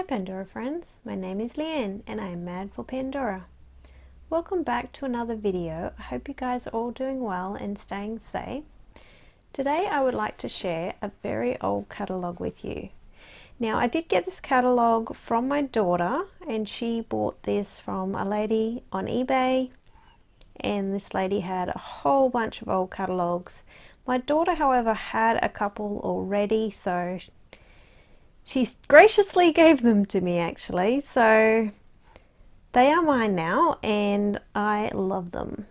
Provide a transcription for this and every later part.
Pandora friends, my name is Leanne and I am mad for Pandora. Welcome back to another video. I hope you guys are all doing well and staying safe. Today I would like to share a very old catalogue with you. Now I did get this catalogue from my daughter and she bought this from a lady on eBay, and this lady had a whole bunch of old catalogues. My daughter however had a couple already, so she graciously gave them to me actually, so they are mine now and I love them.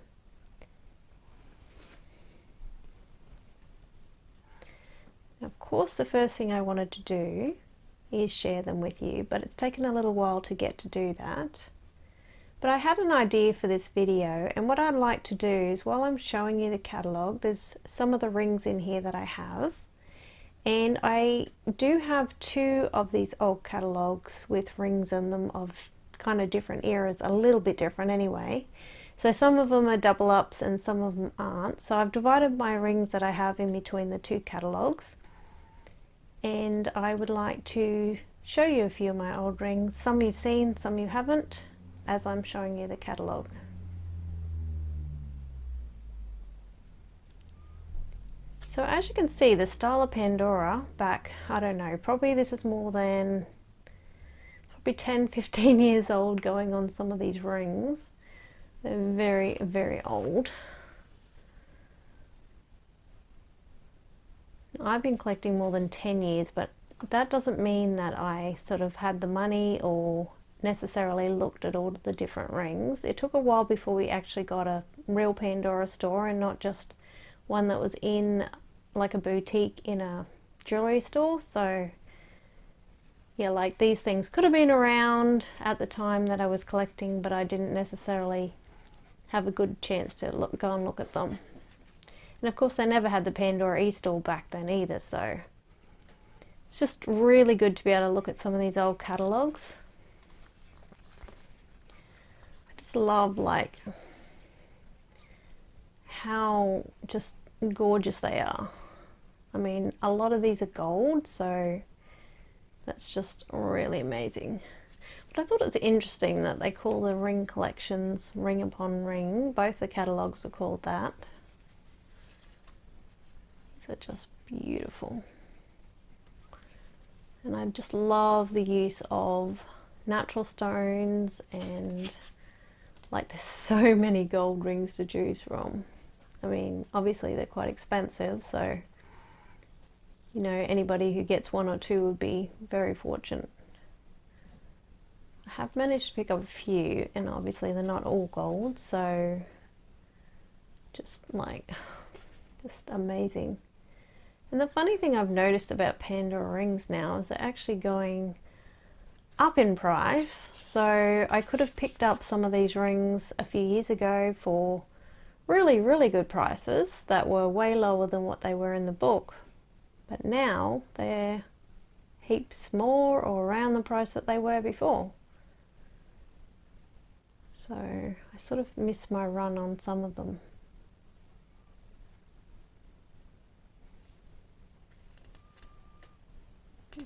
Of course the first thing I wanted to do is share them with you, but it's taken a little while to get to do that. But I had an idea for this video, and what I'd like to do is, while I'm showing you the catalogue, there's some of the rings in here that I have. And I do have two of these old catalogues with rings in them of kind of different eras, a little bit different anyway. So some of them are double ups and some of them aren't. So I've divided my rings that I have in between the two catalogues. And I would like to show you a few of my old rings. Some you've seen, some you haven't, as I'm showing you the catalogue. So as you can see, the style of Pandora back, I don't know, probably this is more than probably 10-15 years old going on some of these rings. They're very, very old. I've been collecting more than 10 years, but that doesn't mean that I sort of had the money or necessarily looked at all of the different rings. It took a while before we actually got a real Pandora store and not just one that was in like a boutique in a jewelry store. So yeah, like these things could have been around at the time that I was collecting, but I didn't necessarily have a good chance to go and look at them. And of course they never had the Pandora e-store back then either, so it's just really good to be able to look at some of these old catalogues. I just love like how just gorgeous they are. I mean, a lot of these are gold, so that's just really amazing. But I thought it was interesting that they call the ring collections Ring Upon Ring. Both the catalogues are called that. These are just beautiful. And I just love the use of natural stones, and like there's so many gold rings to choose from. I mean, obviously they're quite expensive, so you know, anybody who gets one or two would be very fortunate. I have managed to pick up a few, and obviously they're not all gold, so just amazing. And the funny thing I've noticed about Pandora rings now is they're actually going up in price. So I could have picked up some of these rings a few years ago for really, really good prices that were way lower than what they were in the book. But now they're heaps more or around the price that they were before. So I sort of missed my run on some of them.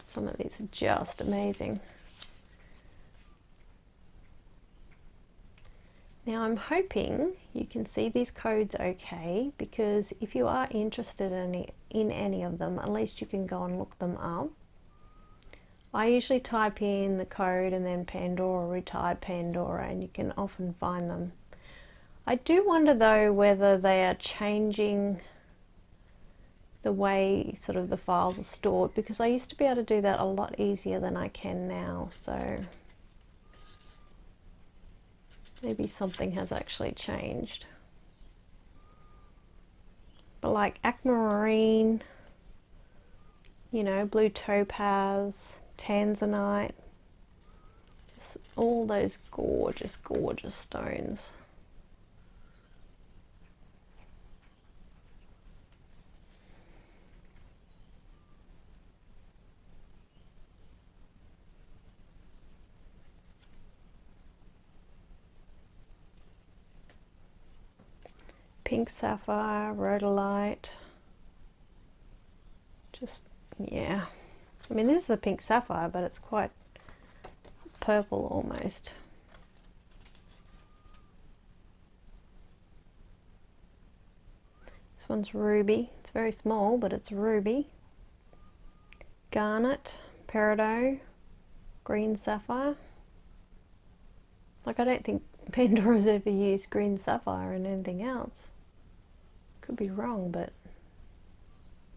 Some of these are just amazing. Now I'm hoping you can see these codes okay, because if you are interested in any of them, at least you can go and look them up. I usually type in the code and then Pandora, retired Pandora, and you can often find them. I do wonder though whether they are changing the way sort of the files are stored, because I used to be able to do that a lot easier than I can now, so maybe something has actually changed. But like aquamarine, you know, blue topaz, tanzanite, just all those gorgeous, gorgeous stones. Pink Sapphire, rhodolite, just, yeah. I mean, this is a Pink Sapphire, but it's quite purple almost. This one's ruby. It's very small, but it's ruby. Garnet, peridot, green sapphire. Like, I don't think Pandora's ever used green sapphire in anything else. Could be wrong, but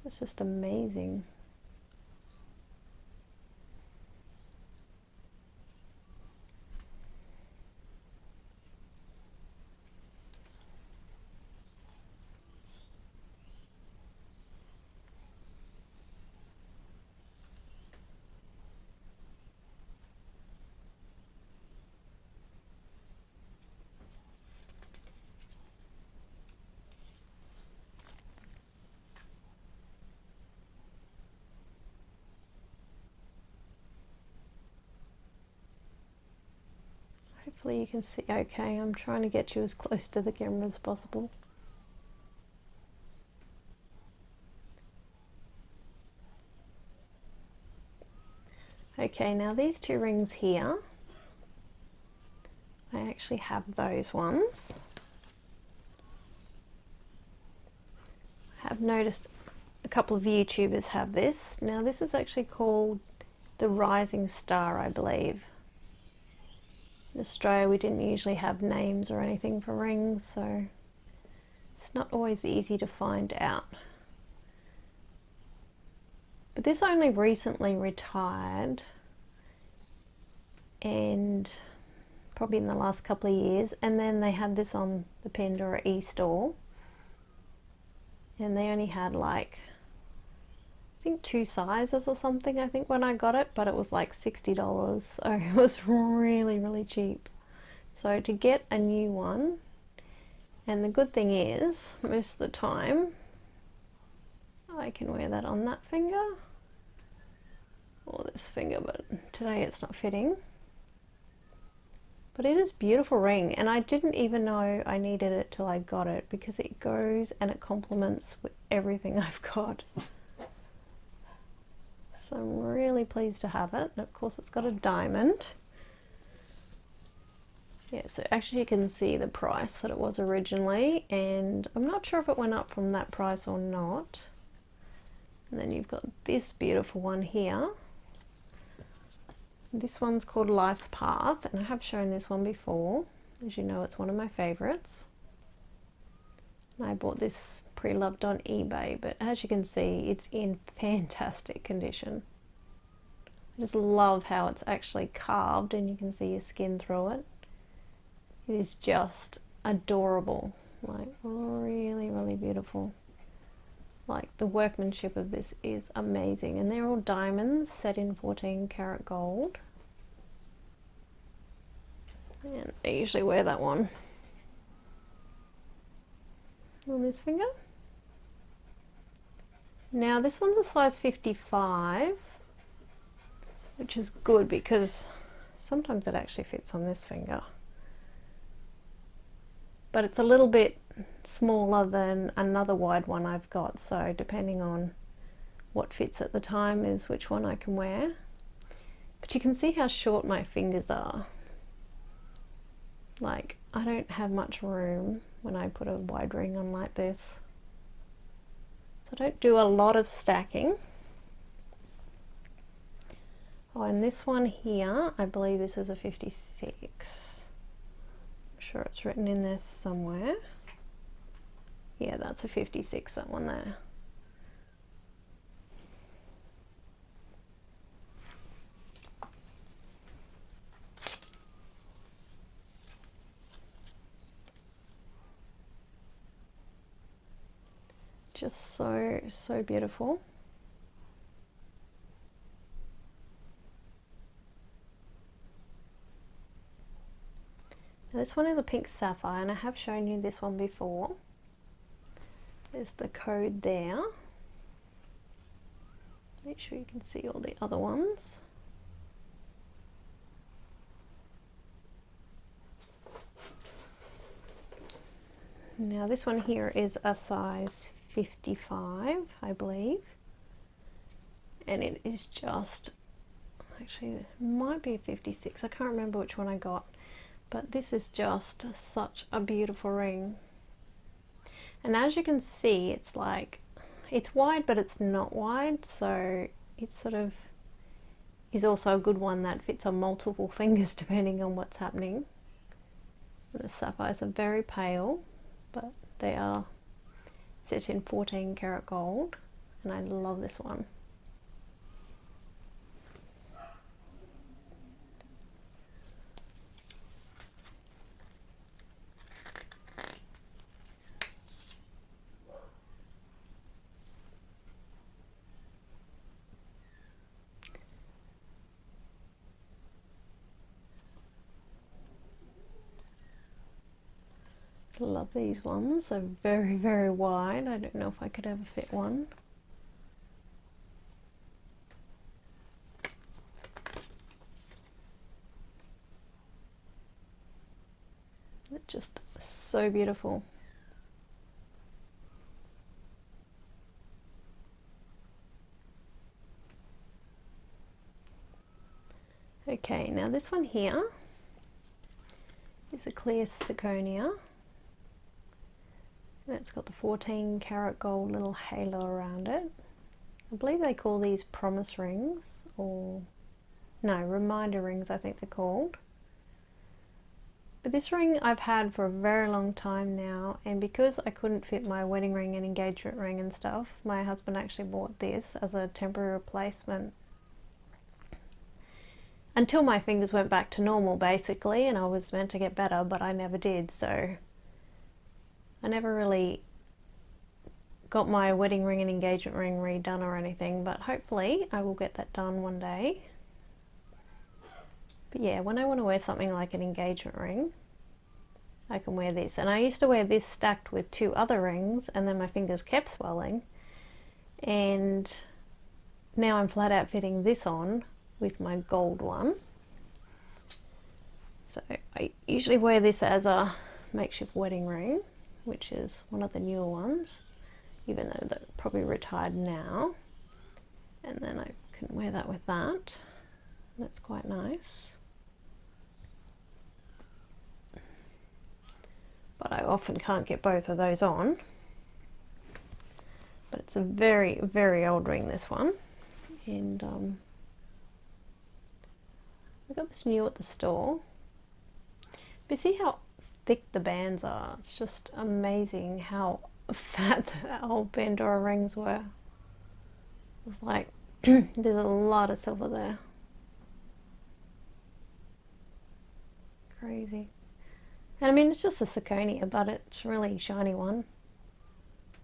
it's just amazing. Hopefully you can see okay. I'm trying to get you as close to the camera as possible. Okay, now these two rings here, I actually have those ones. I have noticed a couple of YouTubers have this. Now this is actually called the Rising Star, I believe. In Australia we didn't usually have names or anything for rings, so it's not always easy to find out. But this only recently retired, and probably in the last couple of years, and then they had this on the Pandora e-store, and they only had like, I think 2 sizes or something, I think, when I got it, but it was like $60, so it was really cheap. So to get a new one, and the good thing is, most of the time, I can wear that on that finger, or this finger, but today it's not fitting. But it is a beautiful ring, and I didn't even know I needed it till I got it, because it goes and it complements with everything I've got. So I'm really pleased to have it. And of course it's got a diamond. Yeah, so actually you can see the price that it was originally, and I'm not sure if it went up from that price or not. And then you've got this beautiful one here. This one's called Life's Path, and I have shown this one before. As you know, it's one of my favorites. And I bought this pre-loved on eBay, but as you can see, it's in fantastic condition. I just love how it's actually carved, and you can see your skin through it. It is just adorable, like really beautiful. Like, the workmanship of this is amazing, and they're all diamonds set in 14 karat gold. And I usually wear that one on this finger. Now this one's a size 55, which is good because sometimes it actually fits on this finger. But it's a little bit smaller than another wide one I've got, so depending on what fits at the time is which one I can wear. But you can see how short my fingers are. Like, I don't have much room when I put a wide ring on like this. So I don't do a lot of stacking. Oh, and this one here, I believe this is a 56. Sure it's written in there somewhere. Yeah, that's a 56, that one there. Just so beautiful. Now this one is a Pink Sapphire, and I have shown you this one before. There's the code there. Make sure you can see all the other ones. Now this one here is a size 55, I believe. And it is just, actually it might be a 56, I can't remember which one I got, but this is just such a beautiful ring. And as you can see, it's like, it's wide but it's not wide, so it sort of is also a good one that fits on multiple fingers depending on what's happening. And the sapphires are very pale, but they are set in 14 karat gold, and I love this one. Love these ones. They're very, very wide. I don't know if I could ever fit one. They're just so beautiful. Okay, now this one here is a clear zirconia. And it's got the 14 karat gold little halo around it. I believe they call these promise rings, or no, reminder rings I think they're called. But this ring I've had for a very long time now, and because I couldn't fit my wedding ring and engagement ring and stuff, my husband actually bought this as a temporary replacement. Until my fingers went back to normal basically, and I was meant to get better, but I never did, so I never really got my wedding ring and engagement ring redone or anything, but hopefully I will get that done one day. But yeah, when I want to wear something like an engagement ring, I can wear this. And I used to wear this stacked with 2 other rings, and then my fingers kept swelling. And now I'm flat out fitting this on with my gold one. So I usually wear this as a makeshift wedding ring, which is one of the newer ones, even though they're probably retired now. And then I can wear that with that. That's quite nice. But I often can't get both of those on. But it's a very, very old ring, this one. And I got this new at the store. But see how thick the bands are? It's just amazing how fat the old Pandora rings were. It's like, there's a lot of silver there. Crazy. And I mean, it's just a zirconia, but it's a really shiny one.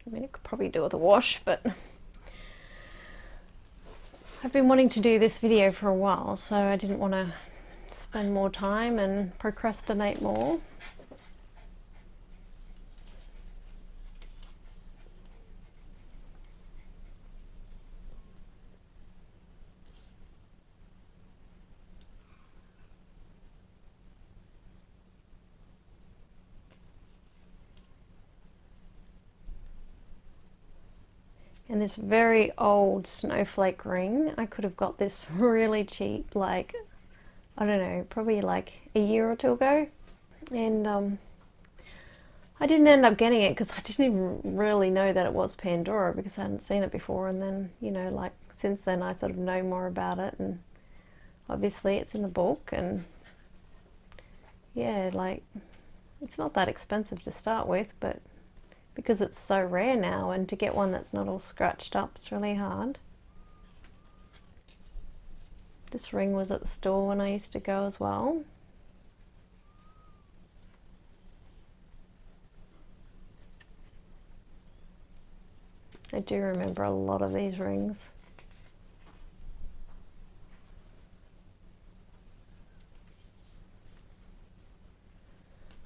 I mean, it could probably do with a wash, but I've been wanting to do this video for a while, so I didn't want to spend more time and procrastinate more. And this very old Snowflake ring, I could have got this really cheap, like, I don't know, probably like a year or 2 ago. And I didn't end up getting it because I didn't even really know that it was Pandora, because I hadn't seen it before. And then, you know, like since then I sort of know more about it, and obviously it's in the book, and yeah, like, it's not that expensive to start with, but because it's so rare now, and to get one that's not all scratched up, it's really hard. This ring was at the store when I used to go as well. I do remember a lot of these rings.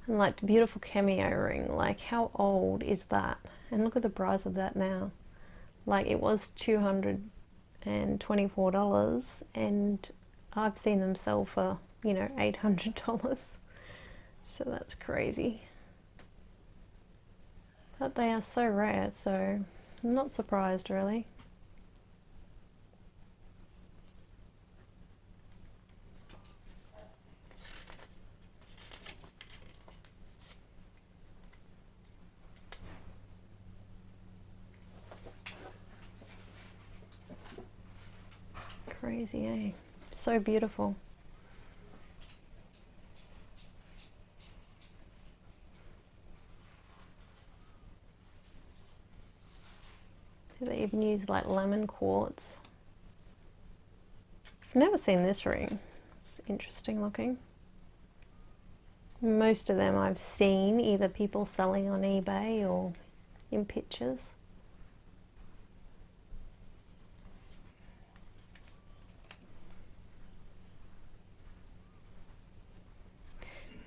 And like the beautiful cameo ring, like how old is that? And look at the price of that now. Like, it was $224, and I've seen them sell for, you know, $800. So that's crazy. But they are so rare, so I'm not surprised really. Crazy, eh? So beautiful. So they even use like lemon quartz. I've never seen this ring. It's interesting looking. Most of them I've seen either people selling on eBay or in pictures.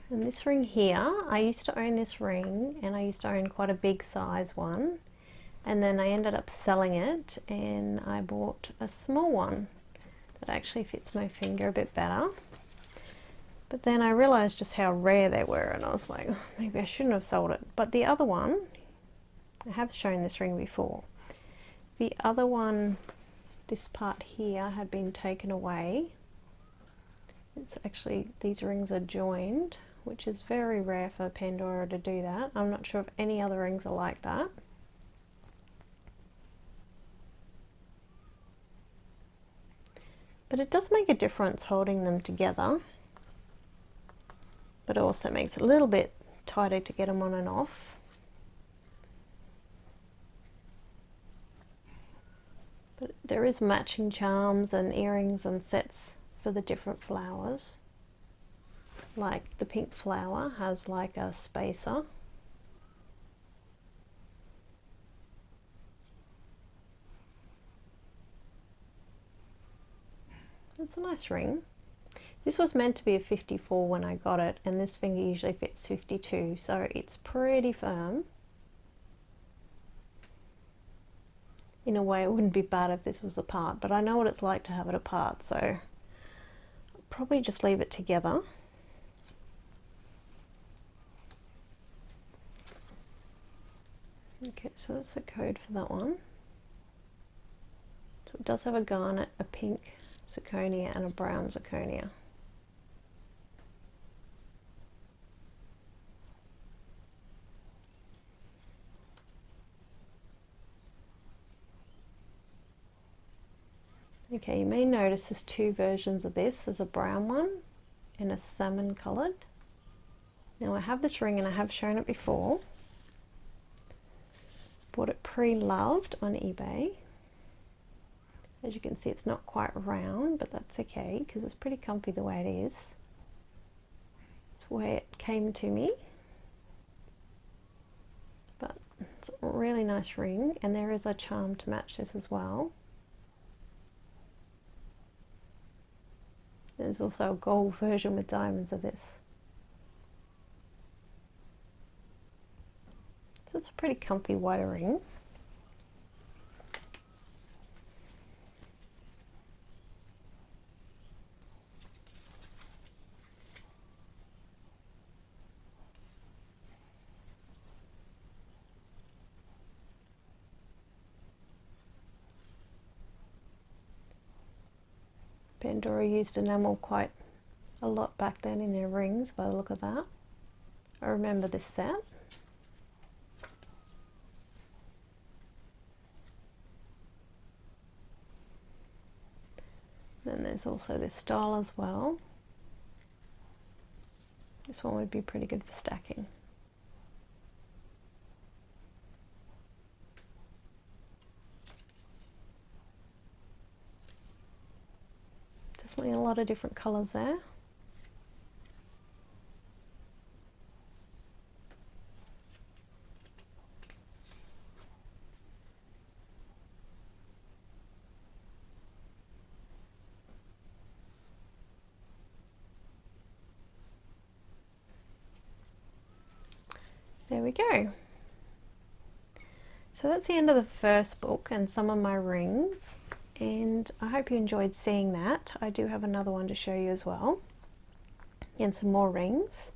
And this ring here, I used to own this ring, and I used to own quite a big size one, and then I ended up selling it and I bought a small one that actually fits my finger a bit better. But then I realized just how rare they were, and I was like, oh, maybe I shouldn't have sold it. But the other one, I have shown this ring before. The other one, this part here had been taken away. It's actually, these rings are joined, which is very rare for Pandora to do that. I'm not sure if any other rings are like that. But it does make a difference holding them together. But it also makes it a little bit tighter to get them on and off. But there is matching charms and earrings and sets for the different flowers. Like the pink flower has like a spacer. It's a nice ring. This was meant to be a 54 when I got it, and this finger usually fits 52, so it's pretty firm. In a way, it wouldn't be bad if this was apart, but I know what it's like to have it apart, so I'll probably just leave it together. Okay, so that's the code for that one. So it does have a garnet, a pink zirconia, and a brown zirconia. Okay, you may notice there's two versions of this. There's a brown one and a salmon coloured. Now I have this ring and I have shown it before. Bought it pre-loved on eBay. As you can see, it's not quite round, but that's okay because it's pretty comfy the way it is. It's the way it came to me. But it's a really nice ring, and there is a charm to match this as well. There's also a gold version with diamonds of this. So it's a pretty comfy white ring. Pandora used enamel quite a lot back then in their rings by the look of that. I remember this set. Then there's also this style as well. This one would be pretty good for stacking. Definitely a lot of different colours there. There we go. So that's the end of the first book and some of my rings, and I hope you enjoyed seeing that. I do have another one to show you as well, and some more rings.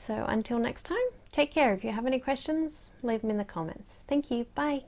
So until next time, take care. If you have any questions, leave them in the comments. Thank you. Bye.